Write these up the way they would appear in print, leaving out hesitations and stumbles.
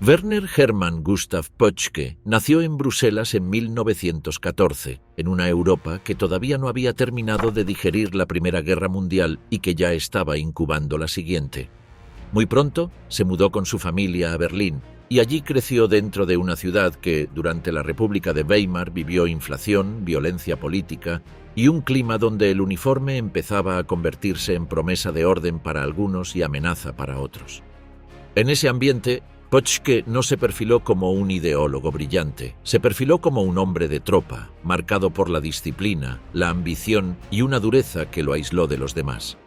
Werner Hermann Gustav Pötschke nació en Bruselas en 1914, en una Europa que todavía no había terminado de digerir la Primera Guerra Mundial y que ya estaba incubando la siguiente. Muy pronto se mudó con su familia a Berlín y allí creció dentro de una ciudad que, durante la República de Weimar, vivió inflación, violencia política y un clima donde el uniforme empezaba a convertirse en promesa de orden para algunos y amenaza para otros. En ese ambiente, Pötschke no se perfiló como un ideólogo brillante, se perfiló como un hombre de tropa, marcado por la disciplina, la ambición y una dureza que lo aisló de los demás.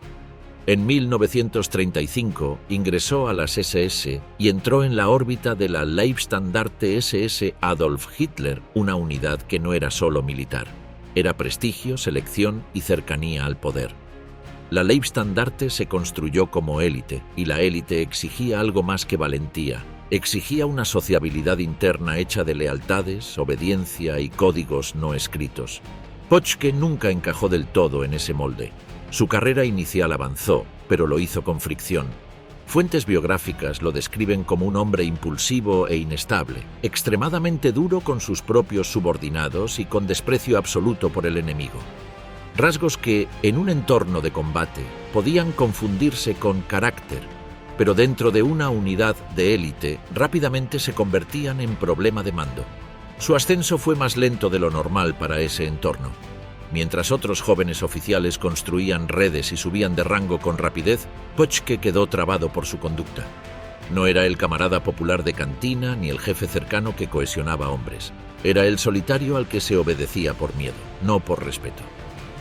En 1935 ingresó a las SS y entró en la órbita de la Leibstandarte SS Adolf Hitler, una unidad que no era solo militar, era prestigio, selección y cercanía al poder. La Leibstandarte se construyó como élite, y la élite exigía algo más que valentía. Exigía una sociabilidad interna hecha de lealtades, obediencia y códigos no escritos. Pötschke nunca encajó del todo en ese molde. Su carrera inicial avanzó, pero lo hizo con fricción. Fuentes biográficas lo describen como un hombre impulsivo e inestable, extremadamente duro con sus propios subordinados y con desprecio absoluto por el enemigo. Rasgos que, en un entorno de combate, podían confundirse con carácter, pero dentro de una unidad de élite rápidamente se convertían en problema de mando. Su ascenso fue más lento de lo normal para ese entorno. Mientras otros jóvenes oficiales construían redes y subían de rango con rapidez, Pötschke quedó trabado por su conducta. No era el camarada popular de cantina ni el jefe cercano que cohesionaba hombres. Era el solitario al que se obedecía por miedo, no por respeto.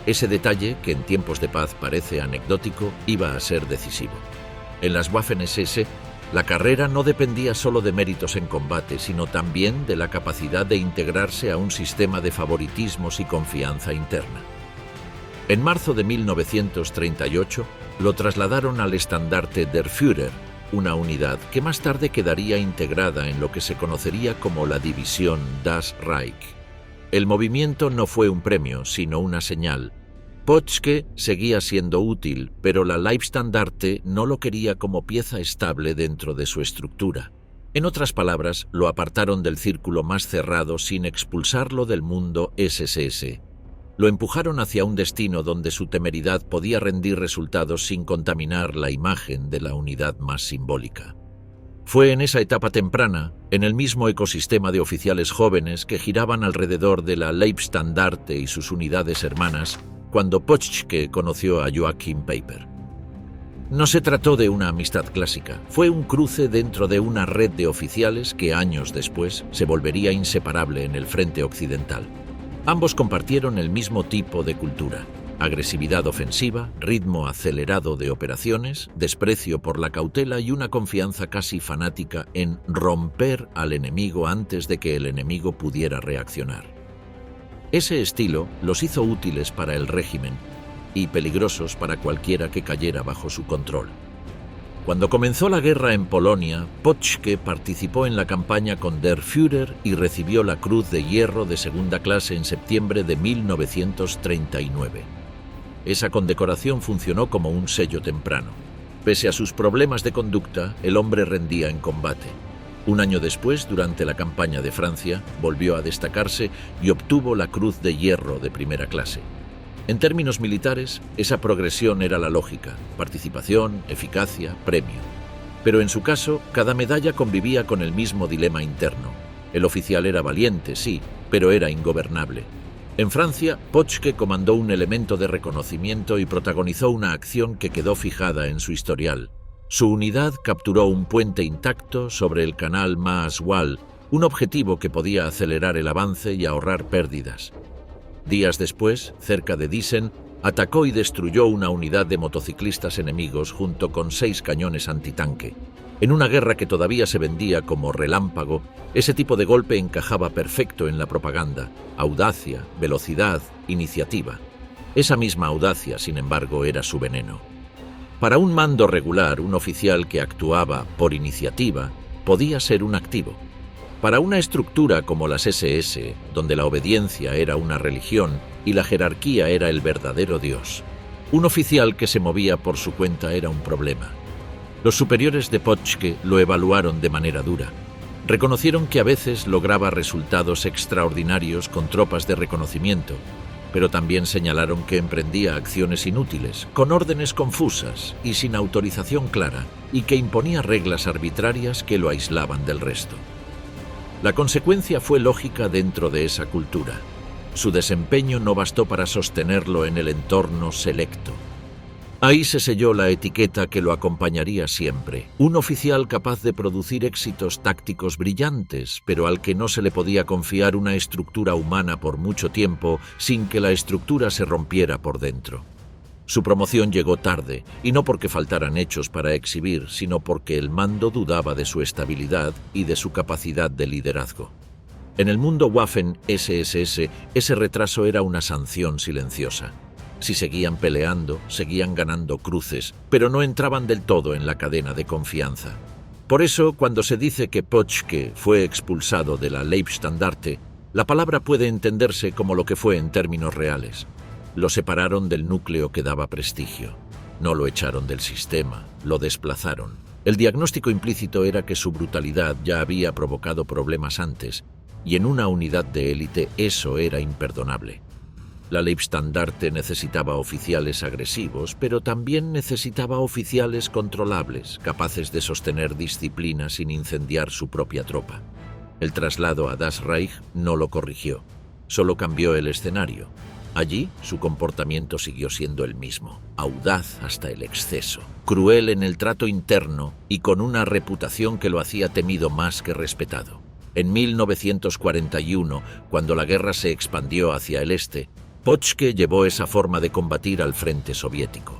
Ese detalle, que en tiempos de paz parece anecdótico, iba a ser decisivo. En las Waffen-SS, la carrera no dependía solo de méritos en combate, sino también de la capacidad de integrarse a un sistema de favoritismos y confianza interna. En marzo de 1938, lo trasladaron al estandarte der Führer, una unidad que más tarde quedaría integrada en lo que se conocería como la división Das Reich. El movimiento no fue un premio, sino una señal. Pötschke seguía siendo útil, pero la Leibstandarte no lo quería como pieza estable dentro de su estructura. En otras palabras, lo apartaron del círculo más cerrado sin expulsarlo del mundo SS. Lo empujaron hacia un destino donde su temeridad podía rendir resultados sin contaminar la imagen de la unidad más simbólica. Fue en esa etapa temprana, en el mismo ecosistema de oficiales jóvenes que giraban alrededor de la Leibstandarte y sus unidades hermanas, cuando Pötschke conoció a Joachim Peiper. No se trató de una amistad clásica, fue un cruce dentro de una red de oficiales que años después se volvería inseparable en el frente occidental. Ambos compartieron el mismo tipo de cultura: agresividad ofensiva, ritmo acelerado de operaciones, desprecio por la cautela y una confianza casi fanática en romper al enemigo antes de que el enemigo pudiera reaccionar. Ese estilo los hizo útiles para el régimen y peligrosos para cualquiera que cayera bajo su control. Cuando comenzó la guerra en Polonia, Pötschke participó en la campaña con der Führer y recibió la Cruz de Hierro de segunda clase en septiembre de 1939. Esa condecoración funcionó como un sello temprano. Pese a sus problemas de conducta, el hombre rendía en combate. Un año después, durante la campaña de Francia, volvió a destacarse y obtuvo la Cruz de Hierro de primera clase. En términos militares, esa progresión era la lógica: participación, eficacia, premio. Pero en su caso, cada medalla convivía con el mismo dilema interno. El oficial era valiente, sí, pero era ingobernable. En Francia, Pötschke comandó un elemento de reconocimiento y protagonizó una acción que quedó fijada en su historial. Su unidad capturó un puente intacto sobre el canal Maas-Waal, un objetivo que podía acelerar el avance y ahorrar pérdidas. Días después, cerca de Diesen, atacó y destruyó una unidad de motociclistas enemigos junto con 6 cañones antitanque. En una guerra que todavía se vendía como relámpago, ese tipo de golpe encajaba perfecto en la propaganda: audacia, velocidad, iniciativa. Esa misma audacia, sin embargo, era su veneno. Para un mando regular, un oficial que actuaba por iniciativa podía ser un activo. Para una estructura como las SS, donde la obediencia era una religión y la jerarquía era el verdadero Dios, un oficial que se movía por su cuenta era un problema. Los superiores de Pötschke lo evaluaron de manera dura. Reconocieron que a veces lograba resultados extraordinarios con tropas de reconocimiento, pero también señalaron que emprendía acciones inútiles, con órdenes confusas y sin autorización clara, y que imponía reglas arbitrarias que lo aislaban del resto. La consecuencia fue lógica dentro de esa cultura. Su desempeño no bastó para sostenerlo en el entorno selecto. Ahí se selló la etiqueta que lo acompañaría siempre. Un oficial capaz de producir éxitos tácticos brillantes, pero al que no se le podía confiar una estructura humana por mucho tiempo sin que la estructura se rompiera por dentro. Su promoción llegó tarde, y no porque faltaran hechos para exhibir, sino porque el mando dudaba de su estabilidad y de su capacidad de liderazgo. En el mundo Waffen-SSS, ese retraso era una sanción silenciosa. Si seguían peleando, seguían ganando cruces, pero no entraban del todo en la cadena de confianza. Por eso, cuando se dice que Pöttske fue expulsado de la Leibstandarte, la palabra puede entenderse como lo que fue en términos reales. Lo separaron del núcleo que daba prestigio. No lo echaron del sistema, lo desplazaron. El diagnóstico implícito era que su brutalidad ya había provocado problemas antes, y en una unidad de élite eso era imperdonable. La Leibstandarte necesitaba oficiales agresivos, pero también necesitaba oficiales controlables, capaces de sostener disciplina sin incendiar su propia tropa. El traslado a Das Reich no lo corrigió, solo cambió el escenario. Allí, su comportamiento siguió siendo el mismo, audaz hasta el exceso, cruel en el trato interno y con una reputación que lo hacía temido más que respetado. En 1941, cuando la guerra se expandió hacia el este, Pöttske llevó esa forma de combatir al frente soviético.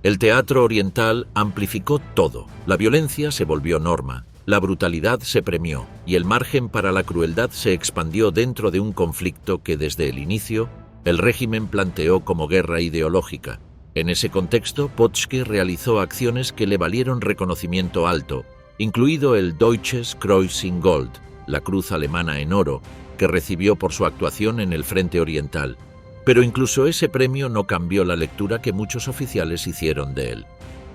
El teatro oriental amplificó todo. La violencia se volvió norma, la brutalidad se premió y el margen para la crueldad se expandió dentro de un conflicto que desde el inicio el régimen planteó como guerra ideológica. En ese contexto, Pöttske realizó acciones que le valieron reconocimiento alto, incluido el Deutsches Kreuz in Gold, la cruz alemana en oro, que recibió por su actuación en el frente oriental. Pero incluso ese premio no cambió la lectura que muchos oficiales hicieron de él.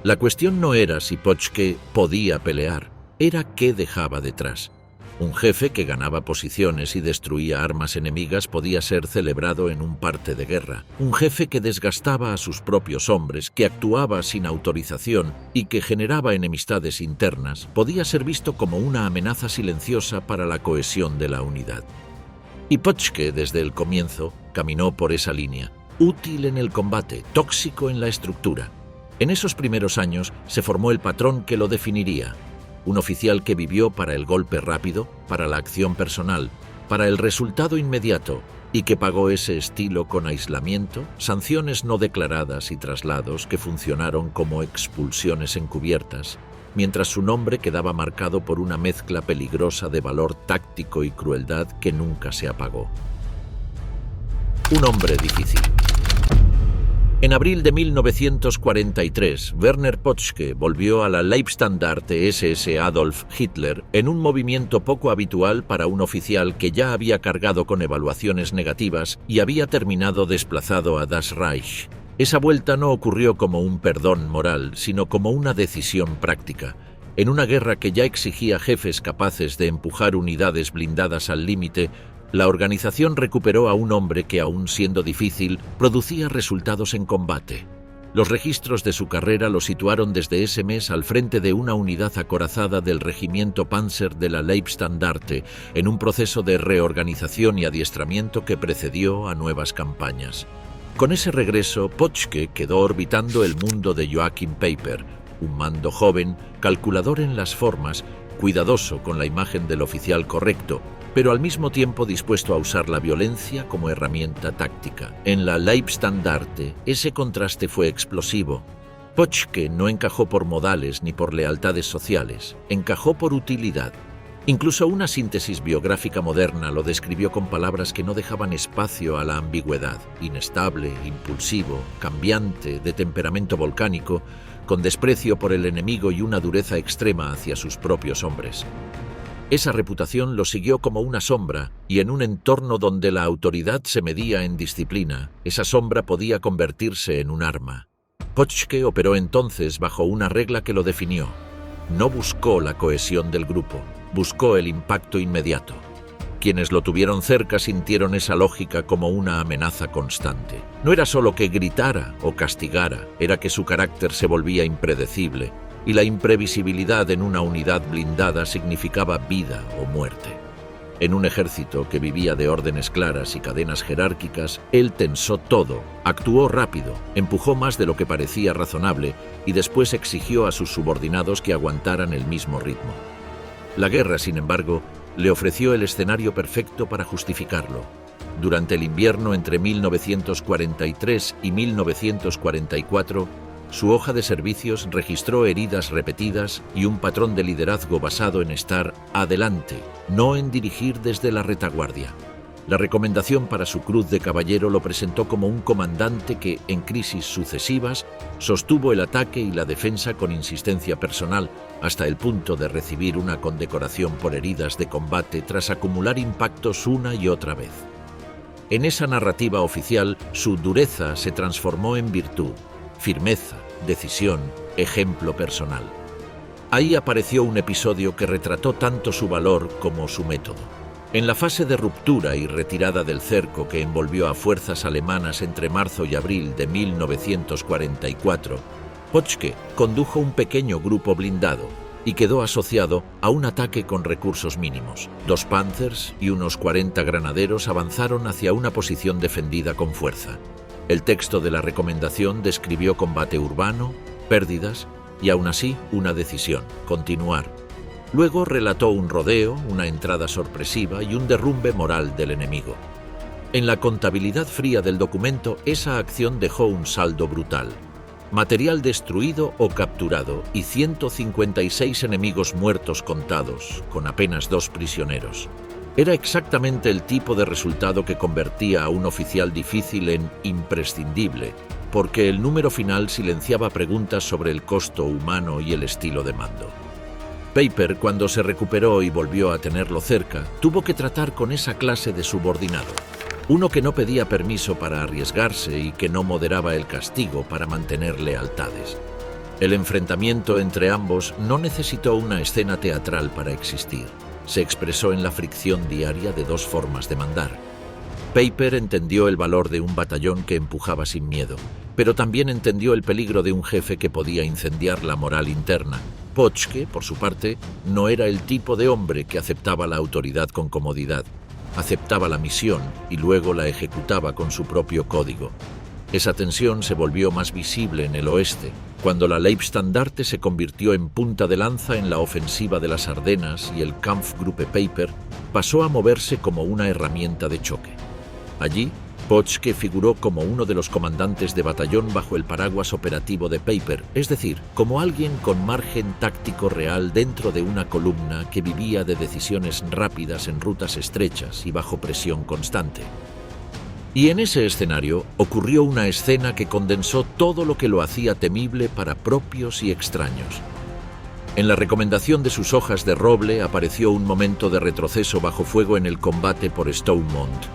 La cuestión no era si Pöttske podía pelear, era qué dejaba detrás. Un jefe que ganaba posiciones y destruía armas enemigas podía ser celebrado en un parte de guerra. Un jefe que desgastaba a sus propios hombres, que actuaba sin autorización y que generaba enemistades internas, podía ser visto como una amenaza silenciosa para la cohesión de la unidad. Y Pöttske, desde el comienzo, caminó por esa línea, útil en el combate, tóxico en la estructura. En esos primeros años se formó el patrón que lo definiría. Un oficial que vivió para el golpe rápido, para la acción personal, para el resultado inmediato, y que pagó ese estilo con aislamiento, sanciones no declaradas y traslados que funcionaron como expulsiones encubiertas, mientras su nombre quedaba marcado por una mezcla peligrosa de valor táctico y crueldad que nunca se apagó. Un hombre difícil. En abril de 1943, Werner Pöttske volvió a la Leibstandarte SS Adolf Hitler en un movimiento poco habitual para un oficial que ya había cargado con evaluaciones negativas y había terminado desplazado a Das Reich. Esa vuelta no ocurrió como un perdón moral, sino como una decisión práctica. En una guerra que ya exigía jefes capaces de empujar unidades blindadas al límite, la organización recuperó a un hombre que, aun siendo difícil, producía resultados en combate. Los registros de su carrera lo situaron desde ese mes al frente de una unidad acorazada del regimiento Panzer de la Leibstandarte, en un proceso de reorganización y adiestramiento que precedió a nuevas campañas. Con ese regreso, Pöttske quedó orbitando el mundo de Joachim Peiper, un mando joven, calculador en las formas, cuidadoso con la imagen del oficial correcto, pero al mismo tiempo dispuesto a usar la violencia como herramienta táctica. En la Leibstandarte, ese contraste fue explosivo. Pöttske no encajó por modales ni por lealtades sociales, encajó por utilidad. Incluso una síntesis biográfica moderna lo describió con palabras que no dejaban espacio a la ambigüedad: inestable, impulsivo, cambiante, de temperamento volcánico, con desprecio por el enemigo y una dureza extrema hacia sus propios hombres. Esa reputación lo siguió como una sombra, y en un entorno donde la autoridad se medía en disciplina, esa sombra podía convertirse en un arma. Pöttske operó entonces bajo una regla que lo definió. No buscó la cohesión del grupo, Buscó el impacto inmediato. Quienes lo tuvieron cerca sintieron esa lógica como una amenaza constante. No era solo que gritara o castigara, era que su carácter se volvía impredecible, y la imprevisibilidad en una unidad blindada significaba vida o muerte. En un ejército que vivía de órdenes claras y cadenas jerárquicas, él tensó todo, actuó rápido, empujó más de lo que parecía razonable y después exigió a sus subordinados que aguantaran el mismo ritmo. La guerra, sin embargo, le ofreció el escenario perfecto para justificarlo. Durante el invierno entre 1943 y 1944, su hoja de servicios registró heridas repetidas y un patrón de liderazgo basado en estar adelante, no en dirigir desde la retaguardia. La recomendación para su cruz de caballero lo presentó como un comandante que, en crisis sucesivas, sostuvo el ataque y la defensa con insistencia personal, hasta el punto de recibir una condecoración por heridas de combate tras acumular impactos una y otra vez. En esa narrativa oficial, su dureza se transformó en virtud. Firmeza, decisión, ejemplo personal. Ahí apareció un episodio que retrató tanto su valor como su método. En la fase de ruptura y retirada del cerco que envolvió a fuerzas alemanas entre marzo y abril de 1944, Pöttske condujo un pequeño grupo blindado y quedó asociado a un ataque con recursos mínimos. 2 Panzers y unos 40 granaderos avanzaron hacia una posición defendida con fuerza. El texto de la recomendación describió combate urbano, pérdidas y aún así una decisión: continuar. Luego relató un rodeo, una entrada sorpresiva y un derrumbe moral del enemigo. En la contabilidad fría del documento, esa acción dejó un saldo brutal: material destruido o capturado y 156 enemigos muertos contados, con apenas 2 prisioneros. Era exactamente el tipo de resultado que convertía a un oficial difícil en imprescindible, porque el número final silenciaba preguntas sobre el costo humano y el estilo de mando. Peiper, cuando se recuperó y volvió a tenerlo cerca, tuvo que tratar con esa clase de subordinado. Uno que no pedía permiso para arriesgarse y que no moderaba el castigo para mantener lealtades. El enfrentamiento entre ambos no necesitó una escena teatral para existir. Se expresó en la fricción diaria de 2 formas de mandar. Peiper entendió el valor de un batallón que empujaba sin miedo, pero también entendió el peligro de un jefe que podía incendiar la moral interna. Pöttske, por su parte, no era el tipo de hombre que aceptaba la autoridad con comodidad. Aceptaba la misión y luego la ejecutaba con su propio código. Esa tensión se volvió más visible en el oeste, cuando la Leibstandarte se convirtió en punta de lanza en la ofensiva de las Ardenas y el Kampfgruppe Peiper pasó a moverse como una herramienta de choque. Allí, Pöttske figuró como uno de los comandantes de batallón bajo el paraguas operativo de Peiper, es decir, como alguien con margen táctico real dentro de una columna que vivía de decisiones rápidas en rutas estrechas y bajo presión constante. Y en ese escenario ocurrió una escena que condensó todo lo que lo hacía temible para propios y extraños. En la recomendación de sus hojas de roble apareció un momento de retroceso bajo fuego en el combate por Stoumont.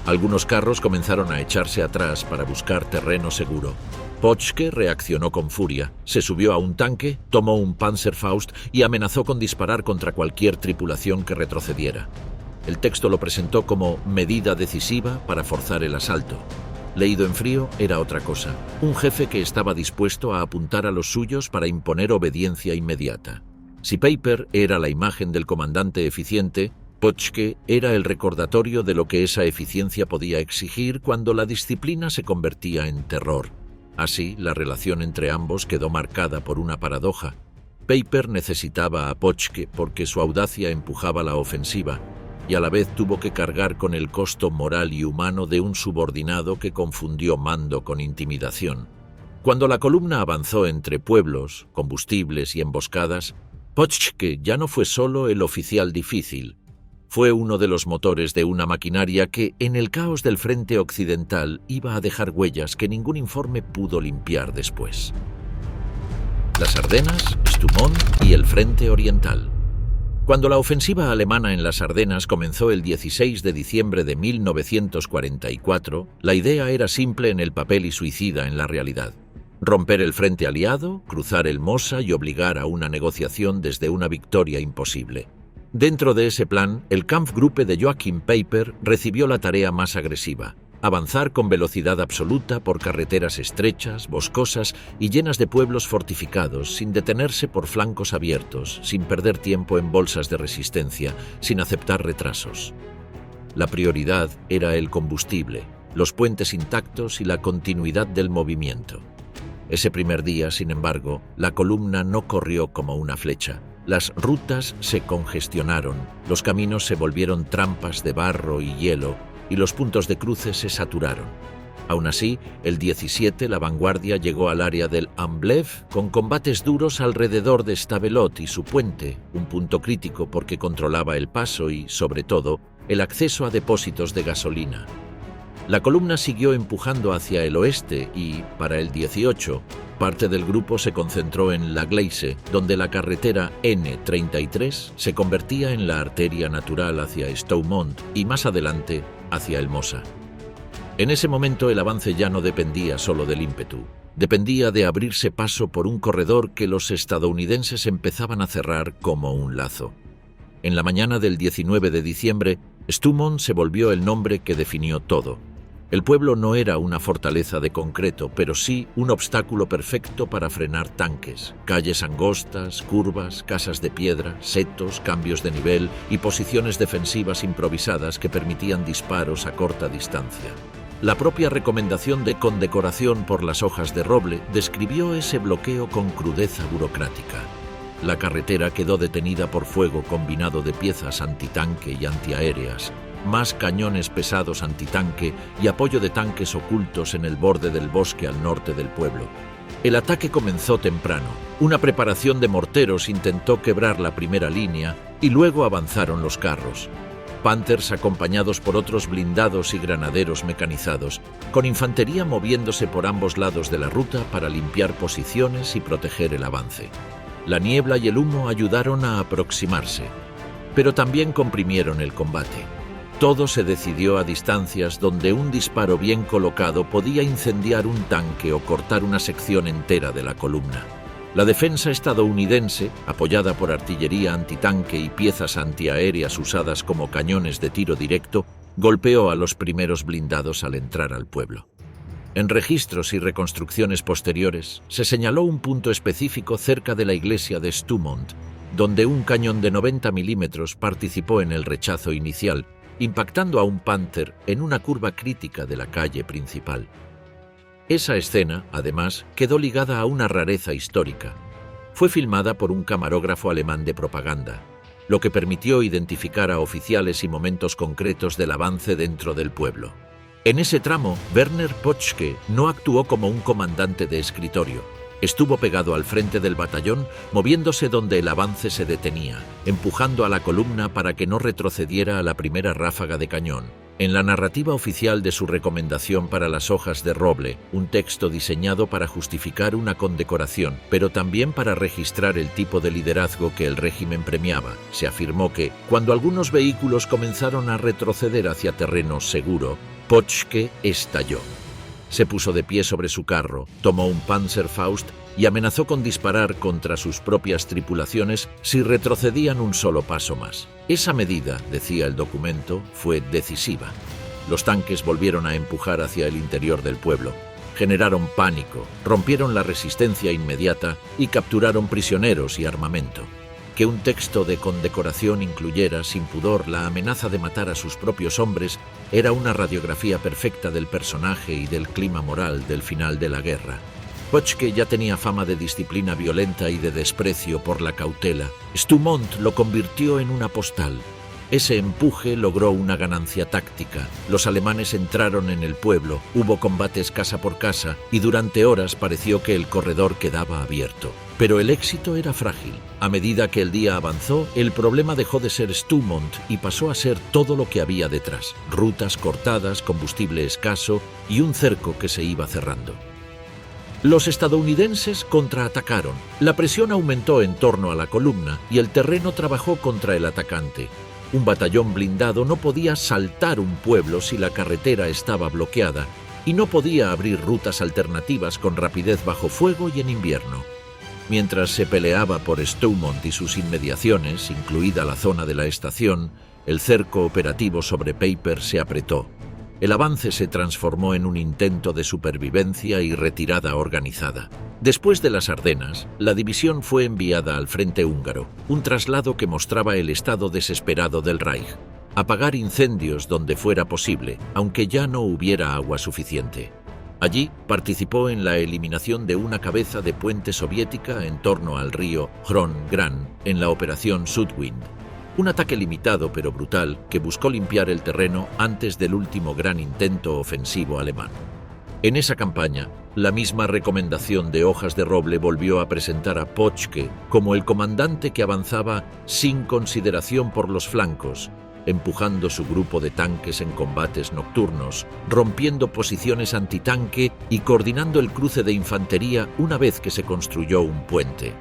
Algunos carros comenzaron a echarse atrás para buscar terreno seguro. Pöttske reaccionó con furia, se subió a un tanque, tomó un Panzerfaust y amenazó con disparar contra cualquier tripulación que retrocediera. El texto lo presentó como medida decisiva para forzar el asalto. Leído en frío, era otra cosa: un jefe que estaba dispuesto a apuntar a los suyos para imponer obediencia inmediata. Si Peiper era la imagen del comandante eficiente, Pöttske era el recordatorio de lo que esa eficiencia podía exigir cuando la disciplina se convertía en terror. Así, la relación entre ambos quedó marcada por una paradoja. Peiper necesitaba a Pöttske porque su audacia empujaba la ofensiva, y a la vez tuvo que cargar con el costo moral y humano de un subordinado que confundió mando con intimidación. Cuando la columna avanzó entre pueblos, combustibles y emboscadas, Pöttske ya no fue solo el oficial difícil. Fue uno de los motores de una maquinaria que, en el caos del frente occidental, iba a dejar huellas que ningún informe pudo limpiar después. Las Ardenas, Stoumont y el frente oriental. Cuando la ofensiva alemana en las Ardenas comenzó el 16 de diciembre de 1944, la idea era simple en el papel y suicida en la realidad: romper el frente aliado, cruzar el Mosa y obligar a una negociación desde una victoria imposible. Dentro de ese plan, el Kampfgruppe de Joachim Peiper recibió la tarea más agresiva: avanzar con velocidad absoluta por carreteras estrechas, boscosas y llenas de pueblos fortificados, sin detenerse por flancos abiertos, sin perder tiempo en bolsas de resistencia, sin aceptar retrasos. La prioridad era el combustible, los puentes intactos y la continuidad del movimiento. Ese primer día, sin embargo, la columna no corrió como una flecha. Las rutas se congestionaron, los caminos se volvieron trampas de barro y hielo, y los puntos de cruce se saturaron. Aún así, el 17 la vanguardia llegó al área del Amblev con combates duros alrededor de Stavelot y su puente, un punto crítico porque controlaba el paso y, sobre todo, el acceso a depósitos de gasolina. La columna siguió empujando hacia el oeste y, para el 18, parte del grupo se concentró en La Gleize, donde la carretera N33 se convertía en la arteria natural hacia Stoumont y, más adelante, hacia el Mosa. En ese momento el avance ya no dependía solo del ímpetu, dependía de abrirse paso por un corredor que los estadounidenses empezaban a cerrar como un lazo. En la mañana del 19 de diciembre, Stoumont se volvió el nombre que definió todo. El pueblo no era una fortaleza de concreto, pero sí un obstáculo perfecto para frenar tanques, calles angostas, curvas, casas de piedra, setos, cambios de nivel y posiciones defensivas improvisadas que permitían disparos a corta distancia. La propia recomendación de condecoración por las hojas de roble describió ese bloqueo con crudeza burocrática. La carretera quedó detenida por fuego combinado de piezas antitanque y antiaéreas, más cañones pesados antitanque y apoyo de tanques ocultos en el borde del bosque al norte del pueblo. El ataque comenzó temprano. Una preparación de morteros intentó quebrar la primera línea y luego avanzaron los carros. Panthers acompañados por otros blindados y granaderos mecanizados, con infantería moviéndose por ambos lados de la ruta para limpiar posiciones y proteger el avance. La niebla y el humo ayudaron a aproximarse, pero también comprimieron el combate. Todo se decidió a distancias donde un disparo bien colocado podía incendiar un tanque o cortar una sección entera de la columna. La defensa estadounidense, apoyada por artillería antitanque y piezas antiaéreas usadas como cañones de tiro directo, golpeó a los primeros blindados al entrar al pueblo. En registros y reconstrucciones posteriores, se señaló un punto específico cerca de la iglesia de Stoumont, donde un cañón de 90 milímetros participó en el rechazo inicial, impactando a un Panther en una curva crítica de la calle principal. Esa escena, además, quedó ligada a una rareza histórica. Fue filmada por un camarógrafo alemán de propaganda, lo que permitió identificar a oficiales y momentos concretos del avance dentro del pueblo. En ese tramo, Werner Potschke no actuó como un comandante de escritorio. Estuvo pegado al frente del batallón, moviéndose donde el avance se detenía, empujando a la columna para que no retrocediera a la primera ráfaga de cañón. En la narrativa oficial de su recomendación para las hojas de roble, un texto diseñado para justificar una condecoración, pero también para registrar el tipo de liderazgo que el régimen premiaba, se afirmó que, cuando algunos vehículos comenzaron a retroceder hacia terreno seguro, Potschke estalló. Se puso de pie sobre su carro, tomó un Panzerfaust y amenazó con disparar contra sus propias tripulaciones si retrocedían un solo paso más. Esa medida, decía el documento, fue decisiva. Los tanques volvieron a empujar hacia el interior del pueblo. Generaron pánico, rompieron la resistencia inmediata y capturaron prisioneros y armamento. Que un texto de condecoración incluyera sin pudor la amenaza de matar a sus propios hombres era una radiografía perfecta del personaje y del clima moral del final de la guerra. Potschke ya tenía fama de disciplina violenta y de desprecio por la cautela. Stoumont lo convirtió en una postal. Ese empuje logró una ganancia táctica. Los alemanes entraron en el pueblo, hubo combates casa por casa y durante horas pareció que el corredor quedaba abierto. Pero el éxito era frágil. A medida que el día avanzó, el problema dejó de ser Stoumont y pasó a ser todo lo que había detrás: rutas cortadas, combustible escaso y un cerco que se iba cerrando. Los estadounidenses contraatacaron. La presión aumentó en torno a la columna y el terreno trabajó contra el atacante. Un batallón blindado no podía saltar un pueblo si la carretera estaba bloqueada y no podía abrir rutas alternativas con rapidez bajo fuego y en invierno. Mientras se peleaba por Stoumont y sus inmediaciones, incluida la zona de la estación, el cerco operativo sobre Peiper se apretó. El avance se transformó en un intento de supervivencia y retirada organizada. Después de las Ardenas, la división fue enviada al frente húngaro, un traslado que mostraba el estado desesperado del Reich. Apagar incendios donde fuera posible, aunque ya no hubiera agua suficiente. Allí participó en la eliminación de una cabeza de puente soviética en torno al río Hron-Gran en la operación Südwind. Un ataque limitado pero brutal que buscó limpiar el terreno antes del último gran intento ofensivo alemán. En esa campaña, la misma recomendación de Hojas de Roble volvió a presentar a Pöttske como el comandante que avanzaba sin consideración por los flancos, empujando su grupo de tanques en combates nocturnos, rompiendo posiciones antitanque y coordinando el cruce de infantería una vez que se construyó un puente.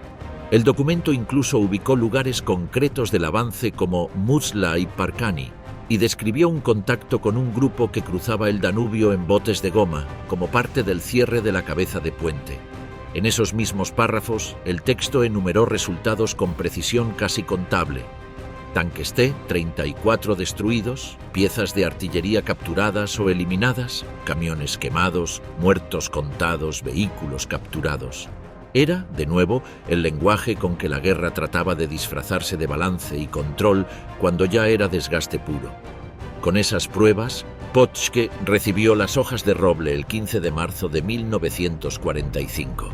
El documento incluso ubicó lugares concretos del avance como Muzla y Parkani y describió un contacto con un grupo que cruzaba el Danubio en botes de goma como parte del cierre de la cabeza de puente. En esos mismos párrafos, el texto enumeró resultados con precisión casi contable. Tanques T, 34 destruidos, piezas de artillería capturadas o eliminadas, camiones quemados, muertos contados, vehículos capturados. Era, de nuevo, el lenguaje con que la guerra trataba de disfrazarse de balance y control cuando ya era desgaste puro. Con esas pruebas, Pöttske recibió las Hojas de Roble el 15 de marzo de 1945.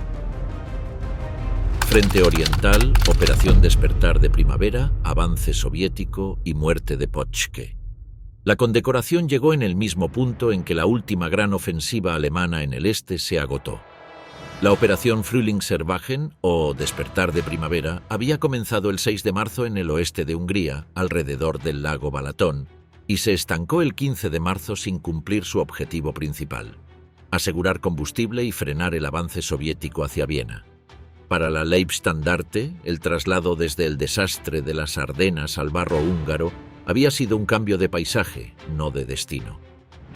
Frente Oriental, Operación Despertar de Primavera, avance soviético y muerte de Pöttske. La condecoración llegó en el mismo punto en que la última gran ofensiva alemana en el este se agotó. La operación Frühlingserwachen, o Despertar de Primavera, había comenzado el 6 de marzo en el oeste de Hungría, alrededor del lago Balatón, y se estancó el 15 de marzo sin cumplir su objetivo principal: asegurar combustible y frenar el avance soviético hacia Viena. Para la Leibstandarte, el traslado desde el desastre de las Ardenas al barro húngaro había sido un cambio de paisaje, no de destino.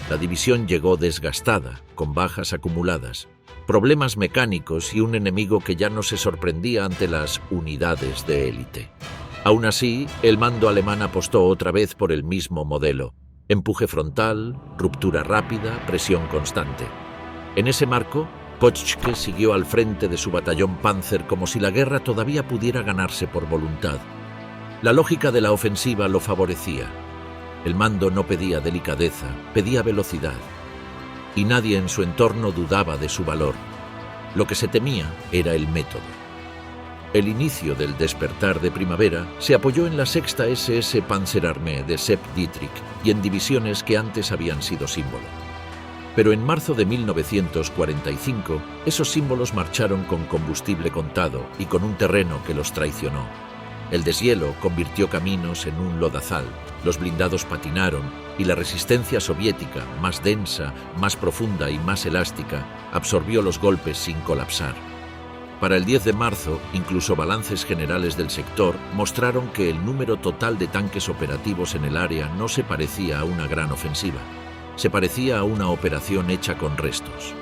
La división llegó desgastada, con bajas acumuladas, problemas mecánicos y un enemigo que ya no se sorprendía ante las unidades de élite. Aún así, el mando alemán apostó otra vez por el mismo modelo: empuje frontal, ruptura rápida, presión constante. En ese marco, Pöttske siguió al frente de su batallón Panzer como si la guerra todavía pudiera ganarse por voluntad. La lógica de la ofensiva lo favorecía. El mando no pedía delicadeza, pedía velocidad. Y nadie en su entorno dudaba de su valor. Lo que se temía era el método. El inicio del Despertar de Primavera se apoyó en la 6ª SS Panzerarmee de Sepp Dietrich y en divisiones que antes habían sido símbolo. Pero en marzo de 1945, esos símbolos marcharon con combustible contado y con un terreno que los traicionó. El deshielo convirtió caminos en un lodazal, los blindados patinaron y la resistencia soviética, más densa, más profunda y más elástica, absorbió los golpes sin colapsar. Para el 10 de marzo, incluso balances generales del sector mostraron que el número total de tanques operativos en el área no se parecía a una gran ofensiva. Se parecía a una operación hecha con restos.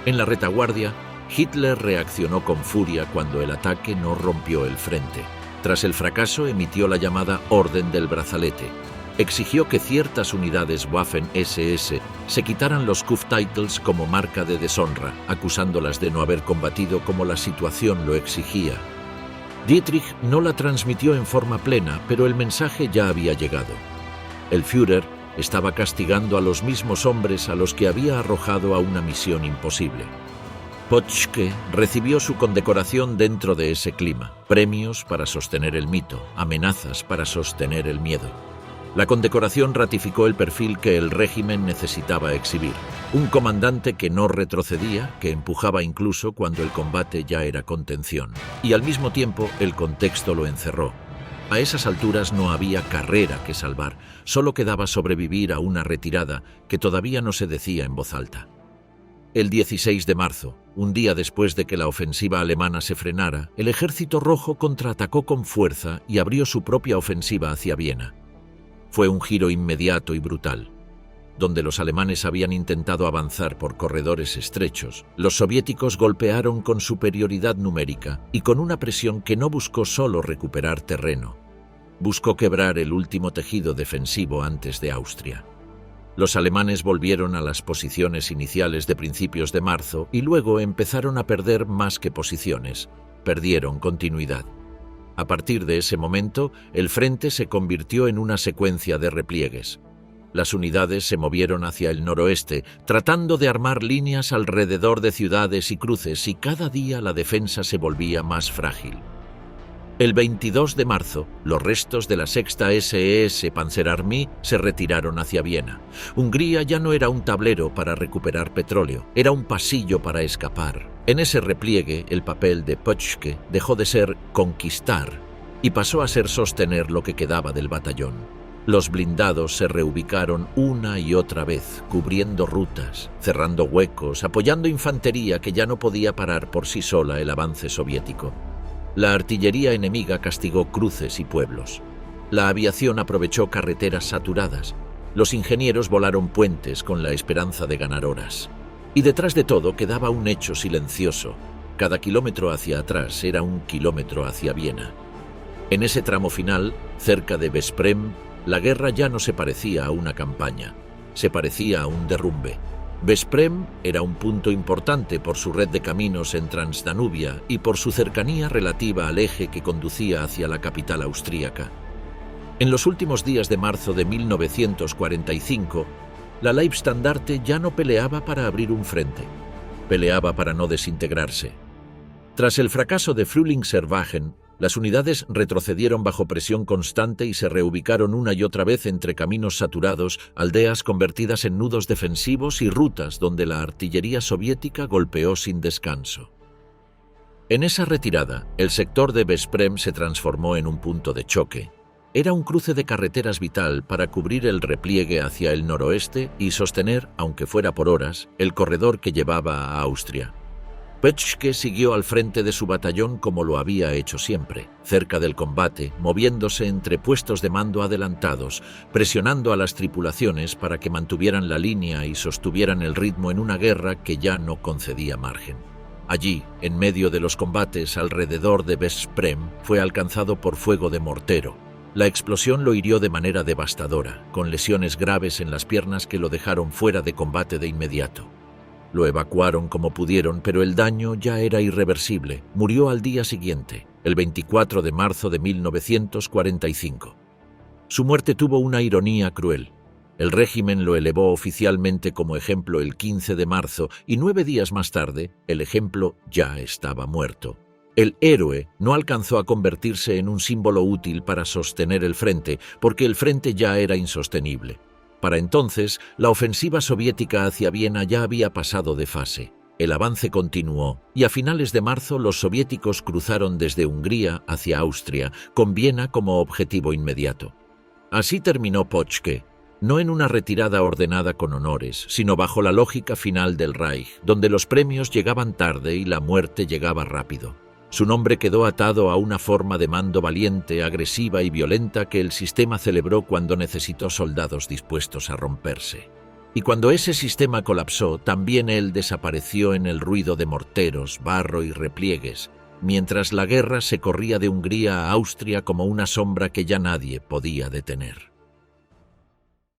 En la retaguardia, Hitler reaccionó con furia cuando el ataque no rompió el frente. Tras el fracaso, emitió la llamada Orden del Brazalete. Exigió que ciertas unidades Waffen-SS se quitaran los Kufftitels como marca de deshonra, acusándolas de no haber combatido como la situación lo exigía. Dietrich no la transmitió en forma plena, pero el mensaje ya había llegado. El Führer estaba castigando a los mismos hombres a los que había arrojado a una misión imposible. Pöttske recibió su condecoración dentro de ese clima: premios para sostener el mito, amenazas para sostener el miedo. La condecoración ratificó el perfil que el régimen necesitaba exhibir: un comandante que no retrocedía, que empujaba incluso cuando el combate ya era contención. Y al mismo tiempo, el contexto lo encerró. A esas alturas no había carrera que salvar, solo quedaba sobrevivir a una retirada que todavía no se decía en voz alta. El 16 de marzo, un día después de que la ofensiva alemana se frenara, el Ejército Rojo contraatacó con fuerza y abrió su propia ofensiva hacia Viena. Fue un giro inmediato y brutal. donde los alemanes habían intentado avanzar por corredores estrechos, los soviéticos golpearon con superioridad numérica y con una presión que no buscó solo recuperar terreno. Buscó quebrar el último tejido defensivo antes de Austria. Los alemanes volvieron a las posiciones iniciales de principios de marzo y luego empezaron a perder más que posiciones. Perdieron continuidad. A partir de ese momento, el frente se convirtió en una secuencia de repliegues. Las unidades se movieron hacia el noroeste, tratando de armar líneas alrededor de ciudades y cruces, y cada día la defensa se volvía más frágil. El 22 de marzo, los restos de la sexta SS Panzerarmee se retiraron hacia Viena. Hungría ya no era un tablero para recuperar petróleo, era un pasillo para escapar. En ese repliegue, el papel de Pöttske dejó de ser conquistar y pasó a ser sostener lo que quedaba del batallón. Los blindados se reubicaron una y otra vez, cubriendo rutas, cerrando huecos, apoyando infantería que ya no podía parar por sí sola el avance soviético. La artillería enemiga castigó cruces y pueblos. La aviación aprovechó carreteras saturadas. Los ingenieros volaron puentes con la esperanza de ganar horas. Y detrás de todo quedaba un hecho silencioso. Cada kilómetro hacia atrás era un kilómetro hacia Viena. En ese tramo final, cerca de Veszprém, la guerra ya no se parecía a una campaña. Se parecía a un derrumbe. Veszprém era un punto importante por su red de caminos en Transdanubia y por su cercanía relativa al eje que conducía hacia la capital austríaca. En los últimos días de marzo de 1945, la Leibstandarte ya no peleaba para abrir un frente, peleaba para no desintegrarse. Tras el fracaso de Frühlingserwagen, las unidades retrocedieron bajo presión constante y se reubicaron una y otra vez entre caminos saturados, aldeas convertidas en nudos defensivos y rutas donde la artillería soviética golpeó sin descanso. En esa retirada, el sector de Veszprém se transformó en un punto de choque. Era un cruce de carreteras vital para cubrir el repliegue hacia el noroeste y sostener, aunque fuera por horas, el corredor que llevaba a Austria. Pöttske siguió al frente de su batallón como lo había hecho siempre, cerca del combate, moviéndose entre puestos de mando adelantados, presionando a las tripulaciones para que mantuvieran la línea y sostuvieran el ritmo en una guerra que ya no concedía margen. Allí, en medio de los combates alrededor de Veszprém, fue alcanzado por fuego de mortero. La explosión lo hirió de manera devastadora, con lesiones graves en las piernas que lo dejaron fuera de combate de inmediato. Lo evacuaron como pudieron, pero el daño ya era irreversible. Murió al día siguiente, el 24 de marzo de 1945. Su muerte tuvo una ironía cruel. El régimen lo elevó oficialmente como ejemplo el 15 de marzo y 9 días más tarde, el ejemplo ya estaba muerto. El héroe no alcanzó a convertirse en un símbolo útil para sostener el frente, porque el frente ya era insostenible. Para entonces, la ofensiva soviética hacia Viena ya había pasado de fase. El avance continuó, y a finales de marzo los soviéticos cruzaron desde Hungría hacia Austria, con Viena como objetivo inmediato. Así terminó Pöttske, no en una retirada ordenada con honores, sino bajo la lógica final del Reich, donde los premios llegaban tarde y la muerte llegaba rápido. Su nombre quedó atado a una forma de mando valiente, agresiva y violenta que el sistema celebró cuando necesitó soldados dispuestos a romperse. Y cuando ese sistema colapsó, también él desapareció en el ruido de morteros, barro y repliegues, mientras la guerra se corría de Hungría a Austria como una sombra que ya nadie podía detener.